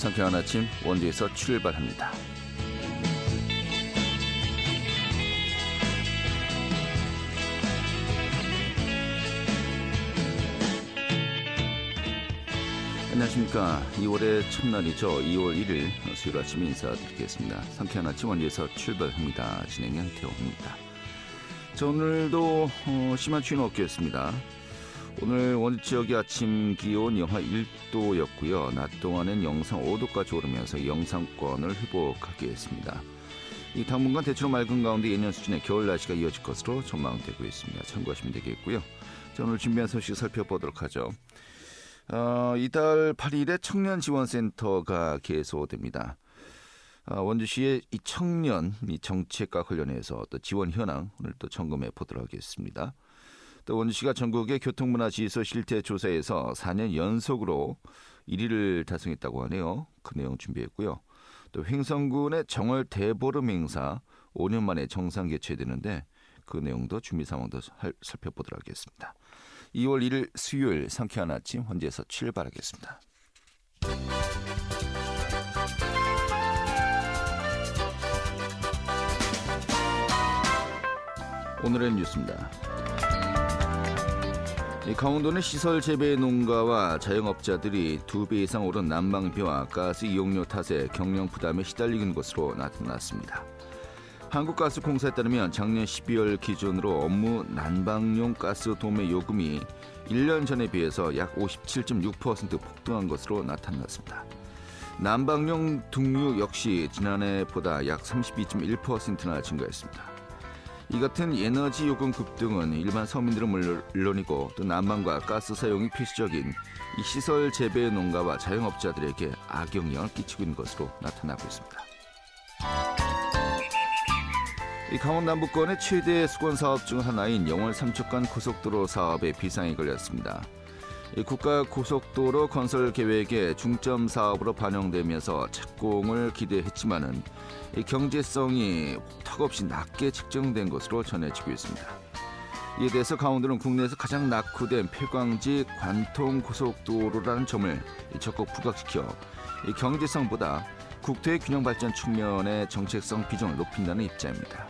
상쾌한 아침 원주에서 출발합니다. 안녕하십니까. 2월의 첫날이죠. 2월 1일 수요일 아침 인사드리겠습니다. 상쾌한 아침 원주에서 출발합니다. 진행의 태호입니다. 자, 오늘도 심한 추위는 없겠습니다. 오늘 원주 지역의 아침 기온 영하 1도였고요. 낮 동안은 영상 5도까지 오르면서 영상권을 회복하겠습니다. 이 당분간 대체로 맑은 가운데 예년 수준의 겨울 날씨가 이어질 것으로 전망되고 있습니다. 참고하시면 되겠고요. 자, 오늘 준비한 소식 살펴보도록 하죠. 이달 8일에 청년지원센터가 개소됩니다. 원주시의 이 청년 정책과 관련해서 또 지원 현황 오늘 또 점검해 보도록 하겠습니다. 또 원주시가 전국의 교통문화지수 실태조사에서 4년 연속으로 1위를 달성했다고 하네요. 그 내용 준비했고요. 또 횡성군의 정월 대보름 행사 5년 만에 정상 개최되는데 그 내용도 준비 상황도 살펴보도록 하겠습니다. 2월 1일 수요일 상쾌한 아침 원주에서 출발하겠습니다. 오늘의 뉴스입니다. 강원도는 시설 재배 농가와 자영업자들이 2배 이상 오른 난방비와 가스 이용료 탓에 경영 부담에 시달리는 것으로 나타났습니다. 한국가스공사에 따르면 작년 12월 기준으로 업무 난방용 가스 도매 요금이 1년 전에 비해서 약 57.6% 폭등한 것으로 나타났습니다. 난방용 등유 역시 지난해보다 약 32.1%나 증가했습니다. 이 같은 에너지 요금 급등은 일반 서민들은 물론이고 또 난방과 가스 사용이 필수적인 이 시설 재배 농가와 자영업자들에게 악영향을 끼치고 있는 것으로 나타나고 있습니다. 이 강원 남부권의 최대 수건 사업 중 하나인 영월 삼척간 고속도로 사업에 비상이 걸렸습니다. 이 국가 고속도로 건설 계획에 중점 사업으로 반영되면서 착공을 기대했지만은 이 경제성이 턱없이 낮게 측정된 것으로 전해지고 있습니다. 이에 대해서 강원도는 국내에서 가장 낙후된 폐광지 관통 고속도로라는 점을 적극 부각시켜 이 경제성보다 국토의 균형 발전 측면의 정책성 비중을 높인다는 입장입니다.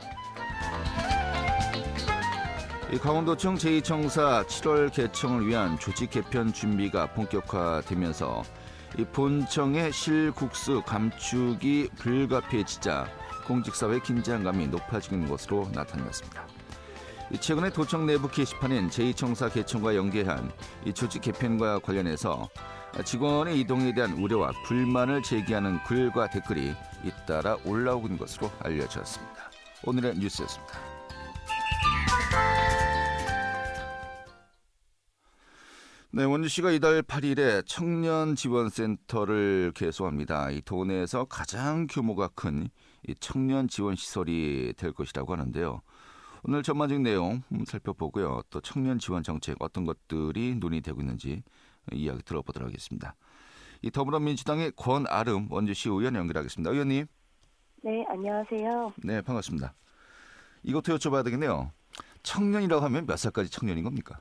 강원도청 제2청사 7월 개청을 위한 조직 개편 준비가 본격화되면서 본청의 실국수 감축이 불가피해지자 공직사회 긴장감이 높아지고 있는 것으로 나타났습니다. 최근에 도청 내부 게시판인 제2청사 개청과 연계한 조직 개편과 관련해서 직원의 이동에 대한 우려와 불만을 제기하는 글과 댓글이 잇따라 올라오고 있는 것으로 알려졌습니다. 오늘의 뉴스였습니다. 네, 원주시가 이달 8일에 청년지원센터를 개소합니다. 이 도내에서 가장 규모가 큰 이 청년지원시설이 될 것이라고 하는데요. 오늘 전반적인 내용 살펴보고요. 또 청년지원 정책 어떤 것들이 논의되고 있는지 이야기 들어보도록 하겠습니다. 이 더불어민주당의 권아름 원주시 의원 연결하겠습니다. 의원님. 네, 안녕하세요. 네, 반갑습니다. 이것도 여쭤봐야 되겠네요. 청년이라고 하면 몇 살까지 청년인 겁니까?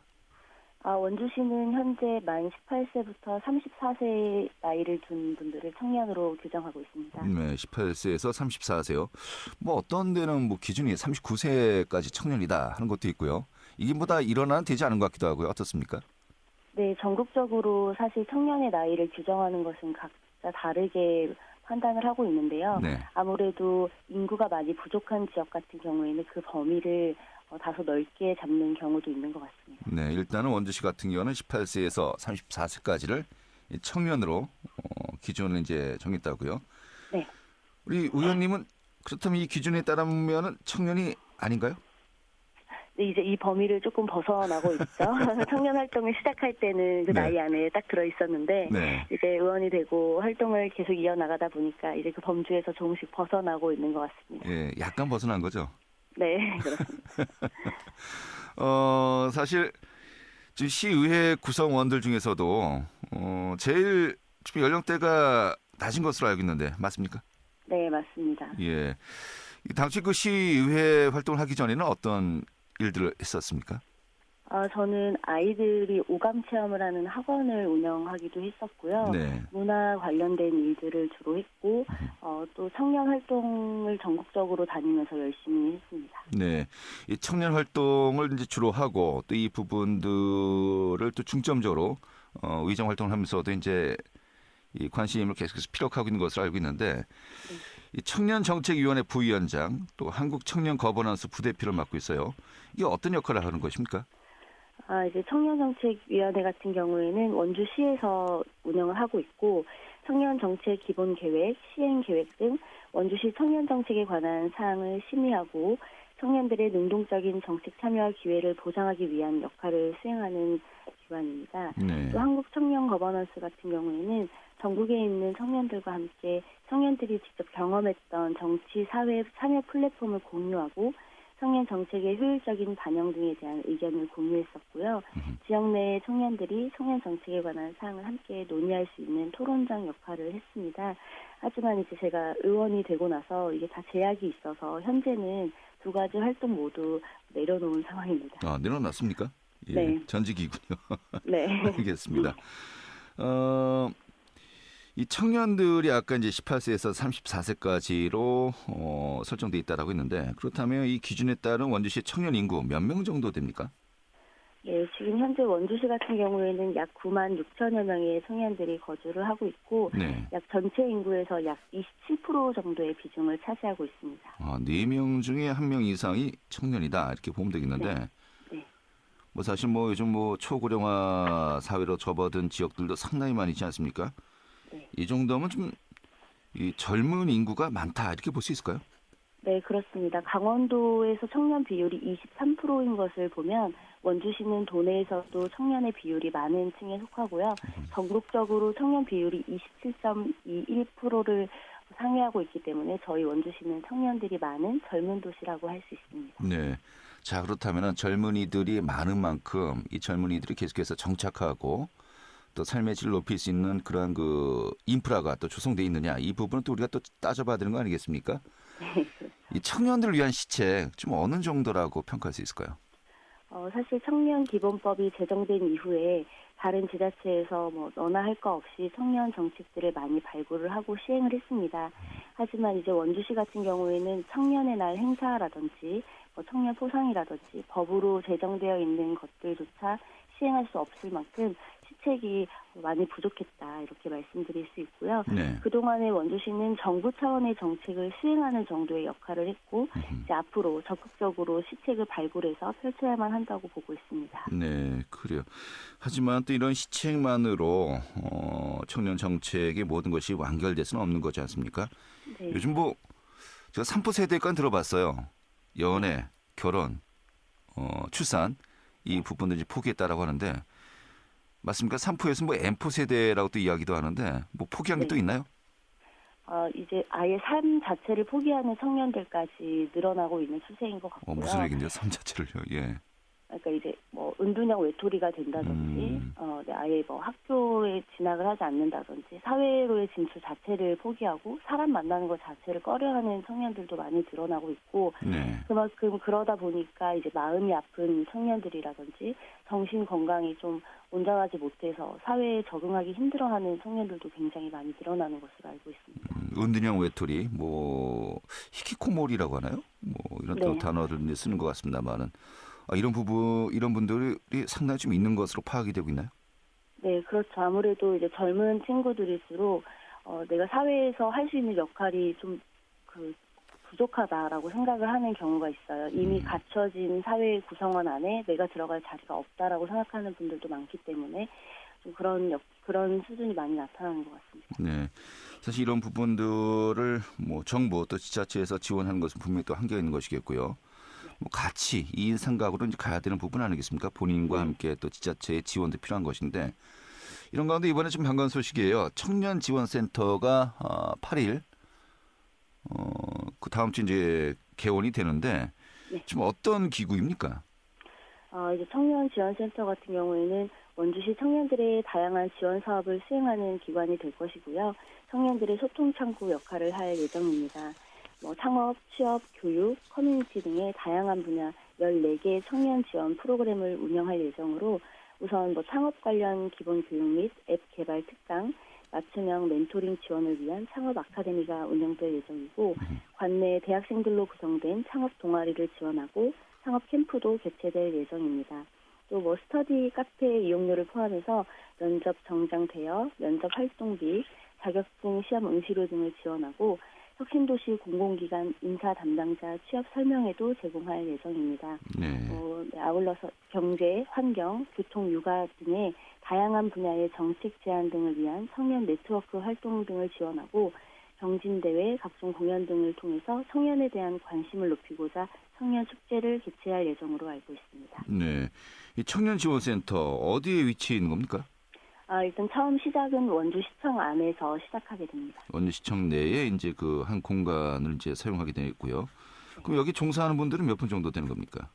원주시는 현재 만 18세부터 34세 나이를 둔 분들을 청년으로 규정하고 있습니다. 네, 18세에서 34세요. 뭐 어떤 데는 뭐 기준이 39세까지 청년이다 하는 것도 있고요. 이게 보다 일어나는 되지 않은 것 같기도 하고요. 어떻습니까? 네, 전국적으로 사실 청년의 나이를 규정하는 것은 각자 다르게 판단을 하고 있는데요. 네. 아무래도 인구가 많이 부족한 지역 같은 경우에는 그 범위를 다소 넓게 잡는 경우도 있는 것 같습니다. 네, 일단은 원주시 같은 경우는 18세에서 34세까지를 청년으로 기준을 이제 정했다고요. 네. 우리 의원님은 그렇다면 이 기준에 따르면은 청년이 아닌가요? 네, 이제 이 범위를 조금 벗어나고 있죠. 청년 활동을 시작할 때는 그 나이 안에 딱 들어 있었는데 이제 의원이 되고 활동을 계속 이어나가다 보니까 이제 그 범주에서 조금씩 벗어나고 있는 것 같습니다. 예, 약간 벗어난 거죠? 네, 그렇습니다. 사실 시의회 구성원들 중에서도 제일 연령대가 낮은 것으로 알고 있는데 맞습니까? 네, 맞습니다. 예, 당시 그 시의회 활동을 하기 전에는 어떤 일들을 했었습니까? 저는 아이들이 오감 체험을 하는 학원을 운영하기도 했었고요. 네. 문화 관련된 일들을 주로 했고, 또 청년 활동을 전국적으로 다니면서 열심히 했습니다. 네. 이 청년 활동을 이제 주로 하고 또 이 부분들을 또 중점적으로 의정 활동을 하면서도 이제 이 관심을 계속해서 피력하고 있는 것으로 알고 있는데 네. 이 청년정책위원회 부위원장 또 한국청년거버넌스 부대표를 맡고 있어요. 이게 어떤 역할을 하는 것입니까? 이제 청년정책위원회 같은 경우에는 원주시에서 운영을 하고 있고 청년정책 기본계획, 시행계획 등 원주시 청년정책에 관한 사항을 심의하고 청년들의 능동적인 정책 참여 기회를 보장하기 위한 역할을 수행하는 기관입니다. 네. 또 한국청년거버넌스 같은 경우에는 전국에 있는 청년들과 함께 청년들이 직접 경험했던 정치, 사회 참여 플랫폼을 공유하고 청년 정책의 효율적인 반영 등에 대한 의견을 공유했었고요. 지역 내 청년들이 청년 정책에 관한 사항을 함께 논의할 수 있는 토론장 역할을 했습니다. 하지만 이제 제가 의원이 되고 나서 이게 다 제약이 있어서 현재는 두 가지 활동 모두 내려놓은 상황입니다. 내려놨습니까? 예, 네. 전직이군요. 네. 알겠습니다. 이 청년들이 아까 이제 18세에서 34세까지로 설정돼 있다라고 했는데 그렇다면 이 기준에 따른 원주시 청년 인구 몇 명 정도 됩니까? 예, 지금 현재 원주시 같은 경우에는 약 9만 6천여 명의 청년들이 거주를 하고 있고 네. 약 전체 인구에서 약 27% 정도의 비중을 차지하고 있습니다. 4명 중에 1명 이상이 청년이다 이렇게 보면 되겠는데 네. 네. 뭐 사실 뭐 요즘 뭐 초고령화 사회로 접어든 지역들도 상당히 많이 있지 않습니까? 네. 이 정도면 좀 이 젊은 인구가 많다 이렇게 볼 수 있을까요? 네, 그렇습니다. 강원도에서 청년 비율이 23%인 것을 보면 원주시는 도내에서도 청년의 비율이 많은 층에 속하고요. 전국적으로 청년 비율이 27.21%를 상회하고 있기 때문에 저희 원주시는 청년들이 많은 젊은 도시라고 할 수 있습니다. 네. 자, 그렇다면 젊은이들이 많은 만큼 이 젊은이들이 계속해서 정착하고 또 삶의 질을 높일 수 있는 그러한 그 인프라가 또 조성돼 있느냐 이 부분은 또 우리가 또 따져봐야 되는 거 아니겠습니까? 네, 그렇죠. 이 청년들을 위한 시책 좀 어느 정도라고 평가할 수 있을까요? 사실 청년 기본법이 제정된 이후에 다른 지자체에서 뭐 너나 할 거 없이 청년 정책들을 많이 발굴을 하고 시행을 했습니다. 하지만 이제 원주시 같은 경우에는 청년의 날 행사라든지 청년 포상이라든지 법으로 제정되어 있는 것들조차 시행할 수 없을 만큼 시책이 많이 부족했다 이렇게 말씀드릴 수 있고요. 네. 그동안에 원주시는 정부 차원의 정책을 수행하는 정도의 역할을 했고 이제 앞으로 적극적으로 시책을 발굴해서 펼쳐야만 한다고 보고 있습니다. 네, 그래요. 하지만 또 이런 시책만으로 청년 정책의 모든 것이 완결될 수는 없는 거지 않습니까? 네. 요즘 뭐 제가 3포 세대까지 들어봤어요. 연애, 결혼, 출산 이 부분들이 포기했다라고 하는데 맞습니까? 3포에서 뭐 M포 세대라고 또 이야기도 하는데 뭐 포기한 게 또 있나요? 이제 아예 삶 자체를 포기하는 청년들까지 늘어나고 있는 추세인 것 같고요. 무슨 얘기인데요? 삶 자체를요. 예. 그러니까 이제 뭐 은둔형 외톨이가 된다든지, 아예 뭐 학교에 진학을 하지 않는다든지, 사회로의 진출 자체를 포기하고 사람 만나는 것 자체를 꺼려하는 청년들도 많이 늘어나고 있고, 네. 그만큼 그러다 보니까 이제 마음이 아픈 청년들이라든지 정신 건강이 좀 온전하지 못해서 사회에 적응하기 힘들어하는 청년들도 굉장히 많이 늘어나는 것으로 알고 있습니다. 은둔형 외톨이, 뭐 히키코모리라고 하나요? 뭐 이런 또 네. 단어를 쓰는 것 같습니다만은. 이런 분들이 상당히 좀 있는 것으로 파악이 되고 있나요? 네, 그렇죠. 아무래도 이제 젊은 친구들일수록 내가 사회에서 할 수 있는 역할이 좀 부족하다라고 생각을 하는 경우가 있어요. 이미 갖춰진 사회 구성원 안에 내가 들어갈 자리가 없다라고 생각하는 분들도 많기 때문에 좀 그런 수준이 많이 나타나는 것 같습니다. 네, 사실 이런 부분들을 뭐 정부 또 지자체에서 지원하는 것은 분명히 또 한계가 있는 것이겠고요. 뭐 같이 이인 삼각으로 이제 가야 되는 부분 아니겠습니까? 본인과 함께 또 지자체의 지원도 필요한 것인데 이런 가운데 이번에 좀 반가운 소식이에요. 청년지원센터가 8일 그 다음 주 이제 개원이 되는데 네. 지금 어떤 기구입니까? 이제 청년지원센터 같은 경우에는 원주시 청년들의 다양한 지원 사업을 수행하는 기관이 될 것이고요. 청년들의 소통 창구 역할을 할 예정입니다. 창업, 취업, 교육, 커뮤니티 등의 다양한 분야 14개 청년 지원 프로그램을 운영할 예정으로 우선 창업 관련 기본 교육 및 앱 개발 특강, 맞춤형 멘토링 지원을 위한 창업 아카데미가 운영될 예정이고 관내 대학생들로 구성된 창업 동아리를 지원하고 창업 캠프도 개최될 예정입니다. 또 스터디 카페 이용료를 포함해서 면접 정장 대여, 면접 활동비, 자격증 시험 응시료 등을 지원하고 혁신도시 공공기관 인사 담당자 취업 설명회도 제공할 예정입니다. 네. 아울러서 경제, 환경, 교통, 육아 등의 다양한 분야의 정책 제안 등을 위한 청년 네트워크 활동 등을 지원하고 경진대회, 각종 공연 등을 통해서 청년에 대한 관심을 높이고자 청년 축제를 개최할 예정으로 알고 있습니다. 네, 이 청년지원센터 어디에 위치해 있는 겁니까? 일단 처음 시작은 원주시청 안에서 시작하게 됩니다. 원주시청 내에 이제 그 한 공간을 이제 사용하게 되겠고요. 그럼 여기 종사하는 분들은 몇 분 정도 되는 겁니까?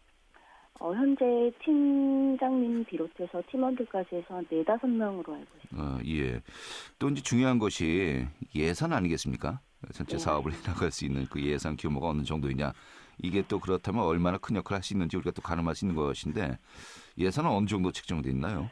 현재 팀장님 비롯해서 팀원들까지 해서 한 4-5명으로 알고 있습니다. 예. 또 이제 중요한 것이 예산 아니겠습니까? 전체 네. 사업을 나갈 수 있는 그 예산 규모가 어느 정도이냐. 이게 또 그렇다면 얼마나 큰 역할을 할 수 있는지 우리가 또 가늠할 수 있는 것인데 예산은 어느 정도 책정돼 있나요?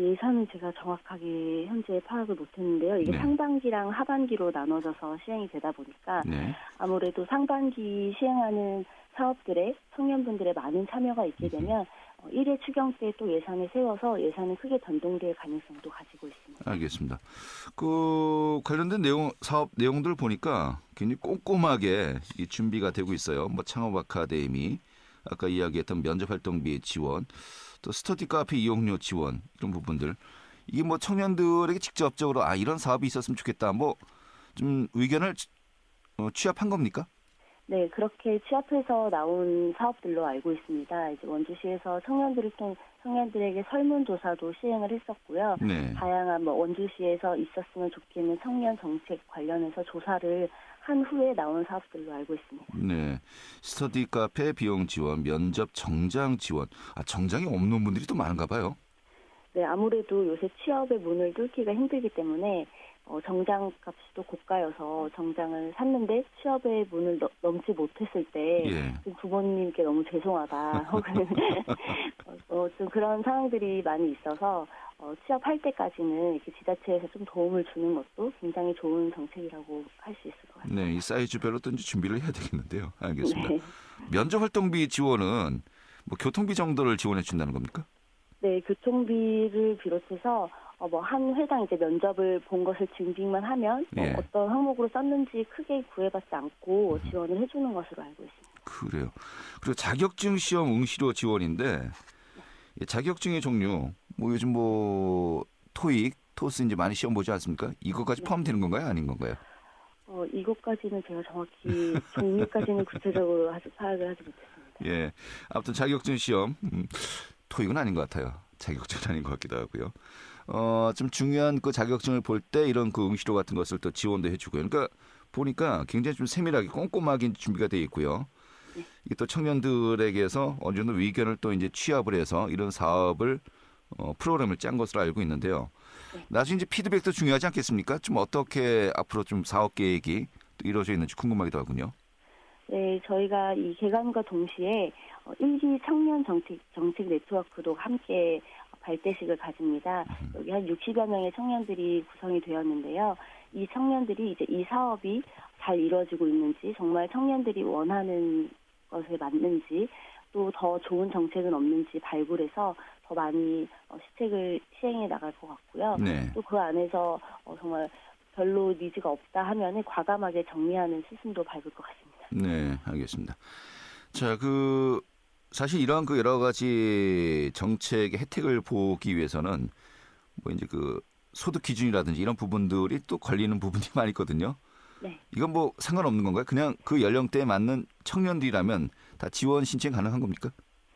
예산은 제가 정확하게 현재 파악을 못했는데요. 이게 네. 상반기랑 하반기로 나눠져서 시행이 되다 보니까 네. 아무래도 상반기 시행하는 사업들의 청년분들의 많은 참여가 있게 되면 1회 추경 때 또 예산을 세워서 예산은 크게 변동될 가능성도 가지고 있습니다. 알겠습니다. 그 관련된 사업 내용들 보니까 굉장히 꼼꼼하게 이 준비가 되고 있어요. 창업 아카데미, 아까 이야기했던 면접 활동비 지원, 또 스터디 카페 이용료 지원 이런 부분들 이게 청년들에게 직접적으로 이런 사업이 있었으면 좋겠다 좀 의견을 취합한 겁니까? 네, 그렇게 취합해서 나온 사업들로 알고 있습니다. 이제 원주시에서 청년들에게 설문조사도 시행을 했었고요. 네. 다양한 원주시에서 있었으면 좋겠는 청년 정책 관련해서 조사를 한 후에 나온 사업들로 알고 있습니다. 네, 스터디 카페 비용 지원, 면접 정장 지원. 정장이 없는 분들이 또 많은가 봐요. 네, 아무래도 요새 취업의 문을 뚫기가 힘들기 때문에 정장 값이 또 고가여서 정장을 샀는데 취업의 문을 넘지 못했을 때 좀 부모님께 너무 죄송하다 혹은 좀 그런 상황들이 많이 있어서 취업할 때까지는 이렇게 지자체에서 좀 도움을 주는 것도 굉장히 좋은 정책이라고 할 수 있을 것 같습니다. 네, 이 사이즈별로 또 이제 준비를 해야 되겠는데요. 알겠습니다. 네. 면접 활동비 지원은 교통비 정도를 지원해 준다는 겁니까? 네, 교통비를 비롯해서 한 회당 이제 면접을 본 것을 증빙만 하면 어떤 항목으로 썼는지 크게 구애받지 않고 지원을 해주는 것으로 알고 있습니다. 그래요. 그리고 자격증 시험 응시료 지원인데 자격증의 종류 요즘 토익, 토스 이제 많이 시험 보지 않습니까? 이것까지 포함되는 건가요, 아닌 건가요? 이것까지는 제가 정확히 종류까지는 구체적으로 파악을 하지 못했습니다. 예, 아무튼 자격증 시험 토익은 아닌 것 같아요. 자격증은 아닌 것 같기도 하고요. 좀 중요한 그 자격증을 볼 때 이런 그 응시료 같은 것을 또 지원도 해주고요. 그러니까 보니까 굉장히 좀 세밀하게 꼼꼼하게 준비가 돼 있고요. 이게 또 청년들에게서 어느 정도 의견을 또 이제 취합을 해서 이런 사업을 프로그램을 짠 것으로 알고 있는데요. 나중에 이제 피드백도 중요하지 않겠습니까? 좀 어떻게 앞으로 좀 사업 계획이 또 이루어져 있는지 궁금하기도 하군요. 네, 저희가 이 개관과 동시에 1기 청년 정책 네트워크도 함께 발대식을 가집니다. 여기 한 60여 명의 청년들이 구성이 되었는데요. 이 청년들이 이제 이 사업이 잘 이루어지고 있는지, 정말 청년들이 원하는 것에 맞는지, 또 더 좋은 정책은 없는지 발굴해서 더 많이 시책을 시행해 나갈 것 같고요. 네. 또 그 안에서 정말 별로 니즈가 없다 하면은 과감하게 정리하는 시스템도 밟을 것 같습니다. 네, 알겠습니다. 자, 사실 이러한 여러 가지 정책의 혜택을 보기 위해서는 이제 소득 기준이라든지 이런 부분들이 또 걸리는 부분이 많이 있거든요. 네. 이건 상관없는 건가요? 그냥 그 연령대에 맞는 청년들이라면 다 지원 신청 가능한 겁니까?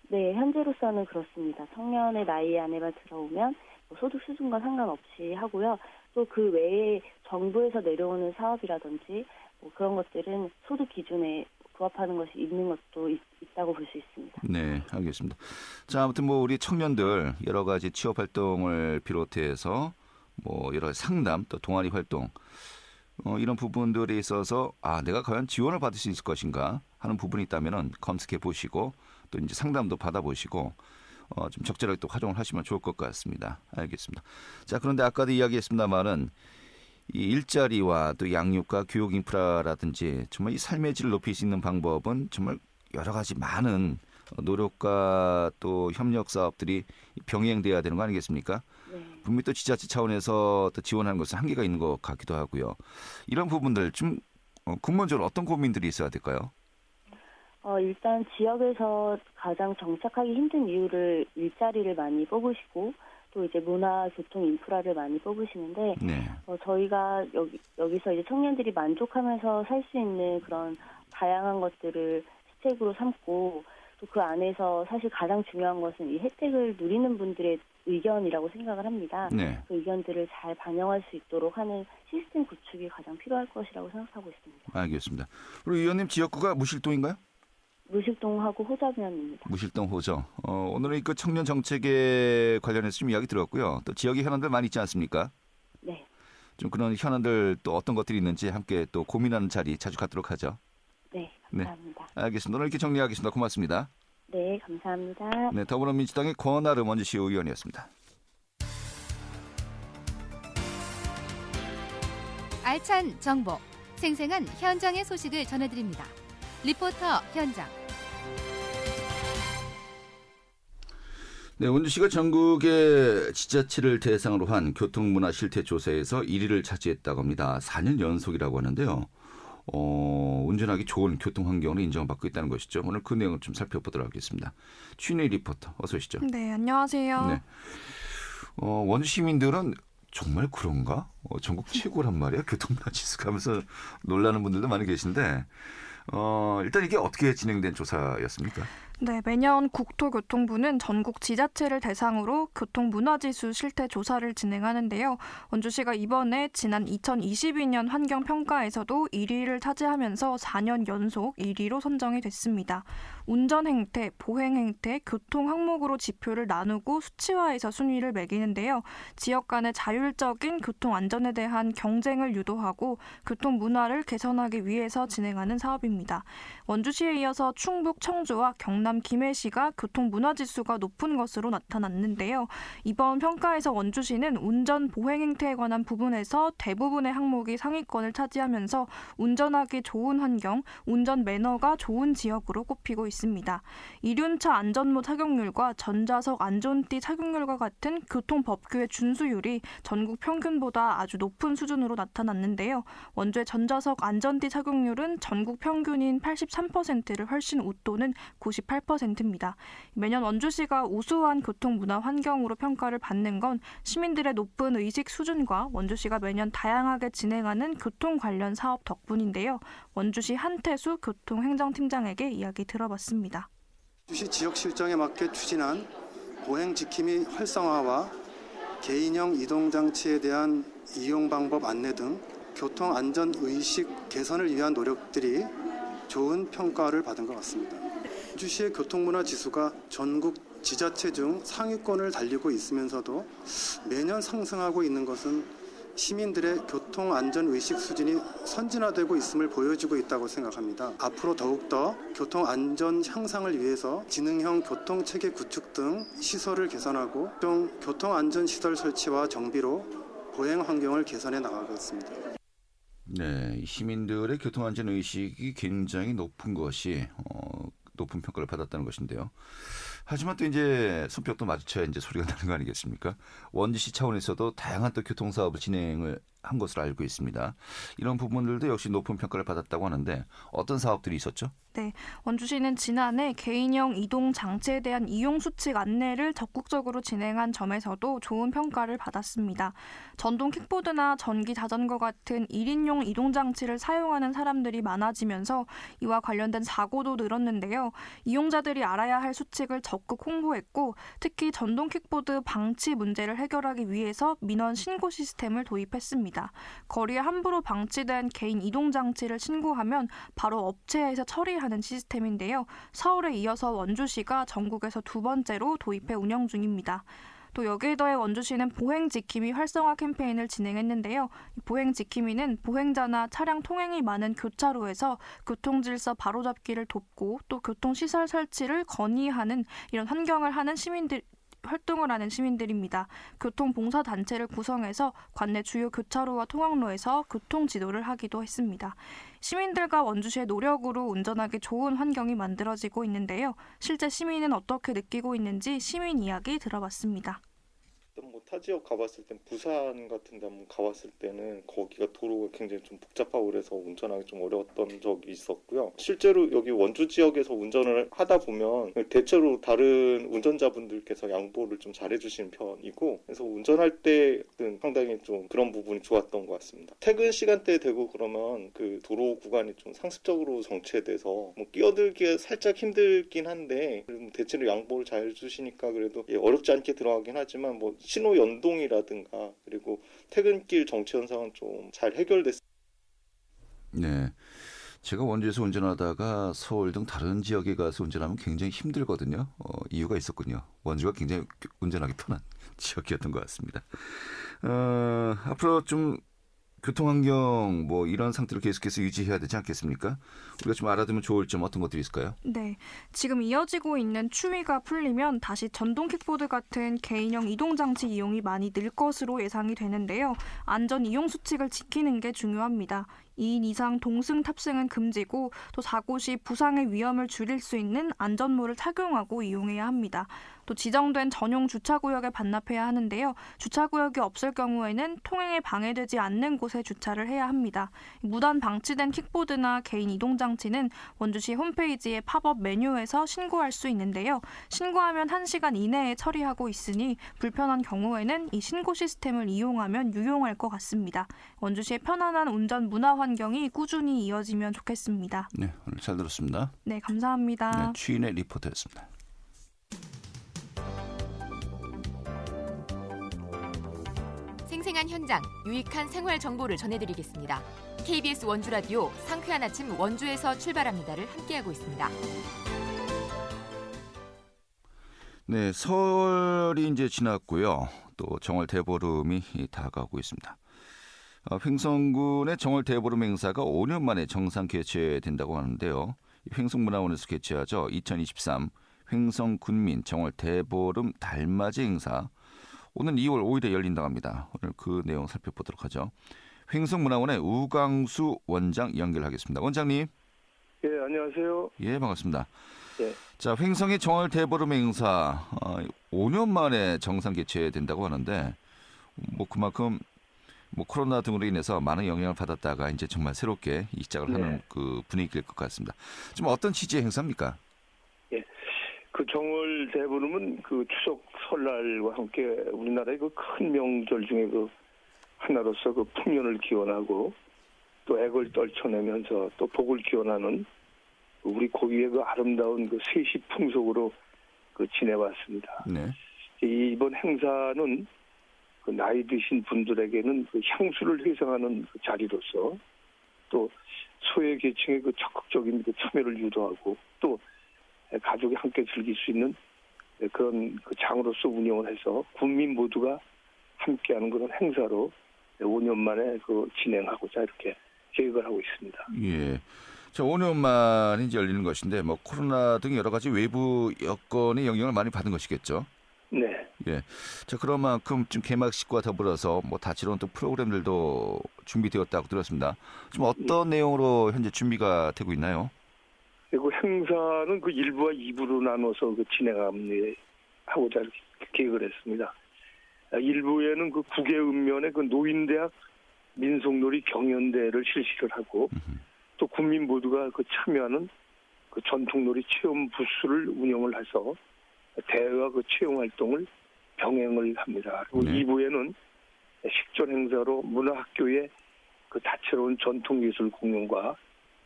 네, 현재로서는 그렇습니다. 청년의 나이 안에만 들어오면 소득 수준과 상관없이 하고요. 또 그 외에 정부에서 내려오는 사업이라든지 그런 것들은 소득 기준에 부합하는 것이 있는 것도 있다고 볼 수 있습니다. 네, 알겠습니다. 자, 아무튼 우리 청년들 여러 가지 취업 활동을 비롯해서 여러 가지 상담 또 동아리 활동 이런 부분들에 있어서 내가 과연 지원을 받을 수 있을 것인가 하는 부분이 있다면은 검색해 보시고 또 이제 상담도 받아보시고 좀 적절하게 또 활용을 하시면 좋을 것 같습니다. 알겠습니다. 자, 그런데 아까도 이야기했습니다만은 이 일자리와 또 양육과 교육 인프라라든지 정말 이 삶의 질을 높일 수 있는 방법은 정말 여러 가지 많은 노력과 또 협력 사업들이 병행돼야 되는 거 아니겠습니까? 네. 분명히 또 지자체 차원에서 또 지원하는 것은 한계가 있는 것 같기도 하고요. 이런 부분들 좀 근본적으로 어떤 고민들이 있어야 될까요? 일단 지역에서 가장 정착하기 힘든 이유를 일자리를 많이 뽑으시고 또 이제 문화, 교통, 인프라를 많이 뽑으시는데 네. 저희가 여기서 이제 청년들이 만족하면서 살 수 있는 그런 다양한 것들을 시책으로 삼고 또 그 안에서 사실 가장 중요한 것은 이 혜택을 누리는 분들의 의견이라고 생각을 합니다. 네. 그 의견들을 잘 반영할 수 있도록 하는 시스템 구축이 가장 필요할 것이라고 생각하고 있습니다. 알겠습니다. 그리고 의원님 지역구가 무실동인가요? 무실동하고 호저면입니다. 무실동 호저. 오늘은 그 청년 정책에 관련해서 좀 이야기 들었고요. 또 지역의 현안들 많이 있지 않습니까? 네. 좀 그런 현안들 또 어떤 것들이 있는지 함께 또 고민하는 자리 자주 갖도록 하죠. 네, 감사합니다. 네, 알겠습니다. 오늘 이렇게 정리하겠습니다. 고맙습니다. 네, 감사합니다. 네, 더불어민주당의 권아름 원주시 의원이었습니다. 알찬 정보, 생생한 현장의 소식을 전해드립니다. 리포터 현장. 네, 원주시가 전국의 지자체를 대상으로 한 교통문화 실태 조사에서 1위를 차지했다고 합니다. 4년 연속이라고 하는데요. 운전하기 좋은 교통 환경을 인정받고 있다는 것이죠. 오늘 그 내용을 좀 살펴보도록 하겠습니다. 취인의 리포터 어서 오시죠. 네, 안녕하세요. 네. 원주 시민들은 정말 그런가? 전국 최고란 말이야. 교통문화 지수가 하면서 놀라는 분들도 많이 계신데 일단 이게 어떻게 진행된 조사였습니까? 네, 매년 국토교통부는 전국 지자체를 대상으로 교통문화지수 실태 조사를 진행하는데요. 원주시가 이번에 지난 2022년 환경평가에서도 1위를 차지하면서 4년 연속 1위로 선정이 됐습니다. 운전행태, 보행행태, 교통 항목으로 지표를 나누고 수치화해서 순위를 매기는데요. 지역 간의 자율적인 교통안전에 대한 경쟁을 유도하고 교통문화를 개선하기 위해서 진행하는 사업입니다. 원주시에 이어서 충북 청주와 경남 김해시가 교통문화지수가 높은 것으로 나타났는데요. 이번 평가에서 원주시는 운전 보행 행태에 관한 부분에서 대부분의 항목이 상위권을 차지하면서 운전하기 좋은 환경, 운전 매너가 좋은 지역으로 꼽히고 있습니다. 이륜차 안전모 착용률과 전좌석 안전띠 착용률과 같은 교통법규의 준수율이 전국 평균보다 아주 높은 수준으로 나타났는데요. 원주의 전좌석 안전띠 착용률은 전국 평균인 83%를 훨씬 웃도는 98%입니다. 매년 원주시가 우수한 교통문화 환경으로 평가를 받는 건 시민들의 높은 의식 수준과 원주시가 매년 다양하게 진행하는 교통 관련 사업 덕분인데요. 원주시 한태수 교통행정팀장에게 이야기 들어봤습니다. 원주시 지역 실정에 맞게 추진한 보행 지킴이 활성화와 개인형 이동장치에 대한 이용 방법 안내 등 교통 안전 의식 개선을 위한 노력들이 좋은 평가를 받은 것 같습니다. 원주시의 교통문화 지수가 전국 지자체 중 상위권을 달리고 있으면서도 매년 상승하고 있는 것은 시민들의 교통 안전 의식 수준이 선진화되고 있음을 보여주고 있다고 생각합니다. 앞으로 더욱더 교통 안전 향상을 위해서 지능형 교통 체계 구축 등 시설을 개선하고 교통 안전 시설 설치와 정비로 보행 환경을 개선해 나가겠습니다. 네, 시민들의 교통안전 의식이 굉장히 높은 것이 높은 평가를 받았다는 것인데요. 하지만 또 이제 손뼉도 마주쳐야 이제 소리가 나는 거 아니겠습니까? 원주시 차원에서도 다양한 또 교통사업을 진행을 한 것으로 알고 있습니다. 이런 부분들도 역시 높은 평가를 받았다고 하는데 어떤 사업들이 있었죠? 네, 원주시는 지난해 개인형 이동 장치에 대한 이용 수칙 안내를 적극적으로 진행한 점에서도 좋은 평가를 받았습니다. 전동 킥보드나 전기 자전거 같은 1인용 이동 장치를 사용하는 사람들이 많아지면서 이와 관련된 사고도 늘었는데요. 이용자들이 알아야 할 수칙을 적극 홍보했고 특히 전동 킥보드 방치 문제를 해결하기 위해서 민원 신고 시스템을 도입했습니다. 거리에 함부로 방치된 개인 이동 장치를 신고하면 바로 업체에서 처리하는 시스템인데요. 서울에 이어서 원주시가 전국에서 두 번째로 도입해 운영 중입니다. 또 여기에 더해 원주시는 보행지킴이 활성화 캠페인을 진행했는데요. 보행지킴이는 보행자나 차량 통행이 많은 교차로에서 교통질서 바로잡기를 돕고 또 교통시설 설치를 건의하는 이런 환경을 하는 활동을 하는 시민들입니다. 교통봉사단체를 구성해서 관내 주요 교차로와 통학로에서 교통지도를 하기도 했습니다. 시민들과 원주시의 노력으로 운전하기 좋은 환경이 만들어지고 있는데요. 실제 시민은 어떻게 느끼고 있는지 시민 이야기 들어봤습니다. 타 지역 가봤을 땐 부산 같은 데 한번 가봤을 때는 거기가 도로가 굉장히 좀 복잡하고 그래서 운전하기 좀 어려웠던 적이 있었고요. 실제로 여기 원주 지역에서 운전을 하다 보면 대체로 다른 운전자분들께서 양보를 좀 잘해주시는 편이고 그래서 운전할 때는 상당히 좀 그런 부분이 좋았던 것 같습니다. 퇴근 시간대 되고 그러면 그 도로 구간이 좀 상습적으로 정체돼서 뭐 끼어들기 살짝 힘들긴 한데 대체로 양보를 잘 해주시니까 그래도 어렵지 않게 들어가긴 하지만 뭐 신호 연동이라든가 그리고 퇴근길 정체 현상은 좀 잘 해결됐습니다. 네, 제가 원주에서 운전하다가 서울 등 다른 지역에 가서 운전하면 굉장히 힘들거든요. 이유가 있었군요. 원주가 굉장히 운전하기 편한 지역이었던 것 같습니다. 앞으로 좀 교통환경 뭐 이런 상태로 계속해서 유지해야 되지 않겠습니까? 우리가 좀 알아두면 좋을 점 어떤 것들이 있을까요? 네, 지금 이어지고 있는 추위가 풀리면 다시 전동 킥보드 같은 개인형 이동장치 이용이 많이 늘 것으로 예상이 되는데요. 안전 이용 수칙을 지키는 게 중요합니다. 2인 이상 동승 탑승은 금지고 또 사고 시 부상의 위험을 줄일 수 있는 안전모를 착용하고 이용해야 합니다. 또 지정된 전용 주차구역에 반납해야 하는데요. 주차구역이 없을 경우에는 통행에 방해되지 않는 곳에 주차를 해야 합니다. 무단 방치된 킥보드나 개인 이동장치는 원주시 홈페이지의 팝업 메뉴에서 신고할 수 있는데요. 신고하면 1시간 이내에 처리하고 있으니 불편한 경우에는 이 신고 시스템을 이용하면 유용할 것 같습니다. 원주시의 편안한 운전 문화 환경이 꾸준히 이어지면 좋겠습니다. 네, 오늘 잘 들었습니다. 네, 감사합니다. 네, 추인의 리포터였습니다. 생생한 현장, 유익한 생활 정보를 전해드리겠습니다. KBS 원주 라디오 상쾌한 아침 원주에서 출발합니다를 함께하고 있습니다. 네, 설이 이제 지났고요. 또 정월 대보름이 다가오고 있습니다. 횡성군의 정월 대보름 행사가 5년 만에 정상 개최된다고 하는데요. 횡성문화원에서 개최하죠. 2023 횡성군민 정월 대보름 달맞이 행사. 오늘 2월 5일에 열린다고 합니다. 오늘 그 내용 살펴보도록 하죠. 횡성문화원의 우광수 원장 연결하겠습니다. 원장님. 예, 안녕하세요. 예, 반갑습니다. 예. 자, 횡성의 정월 대보름 행사 5년 만에 정상 개최된다고 하는데 뭐 그만큼 뭐 코로나 등으로 인해서 많은 영향을 받았다가 이제 정말 새롭게 시작을 하는 그 분위기일 것 같습니다. 좀 어떤 취지의 행사입니까? 예. 그 정월 대보름은 그 추석 설날과 함께 우리나라의 그 큰 명절 중에 그 하나로서 그 풍년을 기원하고 또 액을 떨쳐내면서 또 복을 기원하는 우리 고유의 그 아름다운 그 세시 풍속으로 그 지내왔습니다. 네. 이번 행사는 그 나이 드신 분들에게는 그 향수를 회상하는 그 자리로서 또 소외 계층의 그 적극적인 그 참여를 유도하고 또 가족이 함께 즐길 수 있는 그런 그 장으로서 운영을 해서 국민 모두가 함께하는 그런 행사로 5년 만에 그 진행하고자 이렇게 계획을 하고 있습니다. 예. 자, 5년 만에 이제 열리는 것인데 뭐 코로나 등 여러 가지 외부 여건의 영향을 많이 받은 것이겠죠. 네. 예. 자, 그런 만큼 좀 개막식과 더불어서 뭐 다채로운 또 프로그램들도 준비되었다고 들었습니다. 좀 어떤 내용으로 현재 준비가 되고 있나요? 그리고 행사는 그 1부와 2부로 나눠서 그 진행하고자 이렇게 계획을 했습니다. 1부에는 그 국외읍면의 그 노인대학 민속놀이 경연대회를 실시를 하고 또 국민 모두가 그 참여하는 그 전통놀이 체험 부스를 운영을 해서 대회와 그 체험 활동을 병행을 합니다. 그리고 2부에는 식전 행사로 문화학교의 그 다채로운 전통예술 공연과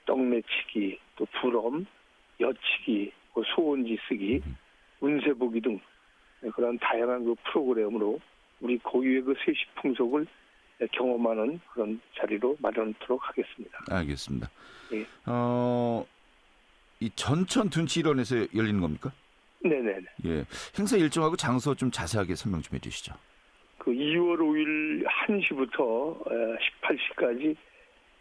떡매치기, 또 부럼, 여치기, 소원지 쓰기, 운세보기 등 그런 다양한 그 프로그램으로 우리 고유의 그 세시 풍속을 경험하는 그런 자리로 마련하도록 하겠습니다. 알겠습니다. 예. 이 전천 둔치일원에서 열리는 겁니까? 네네. 예, 행사 일정하고 장소 좀 자세하게 설명 좀 해주시죠. 그 2월 5일 1시부터 18시까지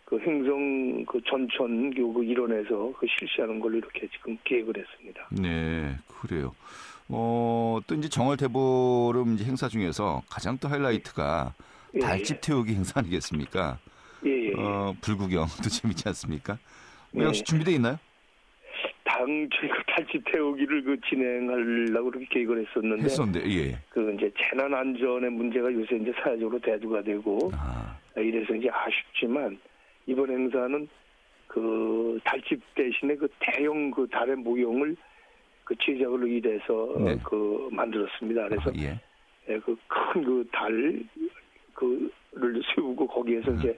그 횡성 그 전천교 그 일원에서 그 실시하는 걸로 이렇게 지금 계획을 했습니다. 네, 그래요. 또 이제 정월 대보름 이제 행사 중에서 가장 또 하이라이트가 예. 달집 태우기 행사 아니겠습니까? 예. 불구경도 재밌지 않습니까? 뭐 예. 역시 준비돼 있나요? 저희가 달집 태우기를 그 진행하려고 그렇게 계획을 했었는데, 예. 그 이제 재난 안전의 문제가 요새 이제 사회적으로 대두가 되고, 이래서 이제 아쉽지만 이번 행사는 그 달집 대신에 그 대형 그 달의 모형을 그 제작을 의뢰해서 네. 그 만들었습니다. 그래서 그 큰 그 달 그를 세우고 거기에서 이제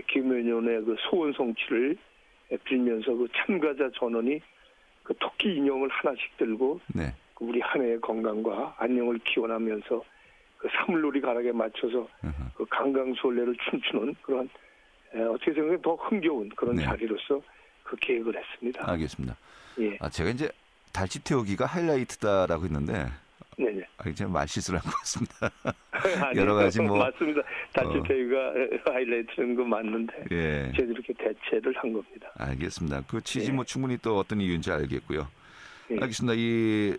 김연연의 그 소원 성취를 빌면서 그 참가자 전원이 그 토끼 인형을 하나씩 들고 네. 그 우리 한 해의 건강과 안녕을 기원하면서 그 사물놀이 가락에 맞춰서 그 강강수월래를 춤추는 그런 어떻게 생각하면 더 흥겨운 그런 네. 자리로서 그 계획을 했습니다. 알겠습니다. 예. 제가 이제 달집 태우기가 하이라이트다라고 했는데 네네. 제가 말실수를 한 것 같습니다. 여러 가지 뭐 맞습니다. 달집 태우기가 하이라이트는 거 맞는데 예. 저희도 이렇게 대체를 한 겁니다. 알겠습니다. 그 취지 뭐 충분히 또 어떤 이유인지 알겠고요. 예. 알겠습니다.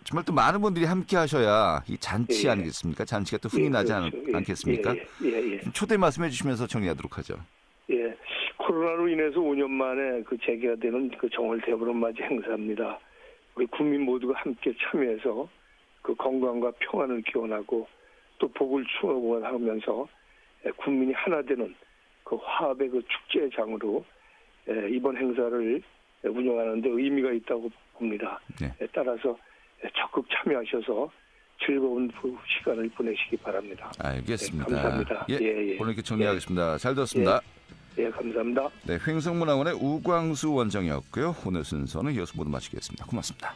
정말 또 많은 분들이 함께 하셔야 이 잔치 예. 아니겠습니까? 잔치가 또 흥이 나지 그렇죠. 않겠습니까? 예. 초대 말씀해 주시면서 정리하도록 하죠. 예. 코로나로 인해서 5년 만에 그 재개가 되는 그 정월 대보름 맞이 행사입니다. 우리 국민 모두가 함께 참여해서 그 건강과 평안을 기원하고 또 복을 축원하면서 국민이 하나 되는 그 화합의 그 축제장으로 이번 행사를 운영하는 데 의미가 있다고 봅니다. 네. 따라서 적극 참여하셔서 즐거운 시간을 보내시기 바랍니다. 알겠습니다. 네, 감사합니다. 예. 오늘 이렇게 정리하겠습니다. 잘 들었습니다. 예, 감사합니다. 네, 횡성문화원의 우광수 원장이었고요. 오늘 순서는 이어서 모두 마치겠습니다. 고맙습니다.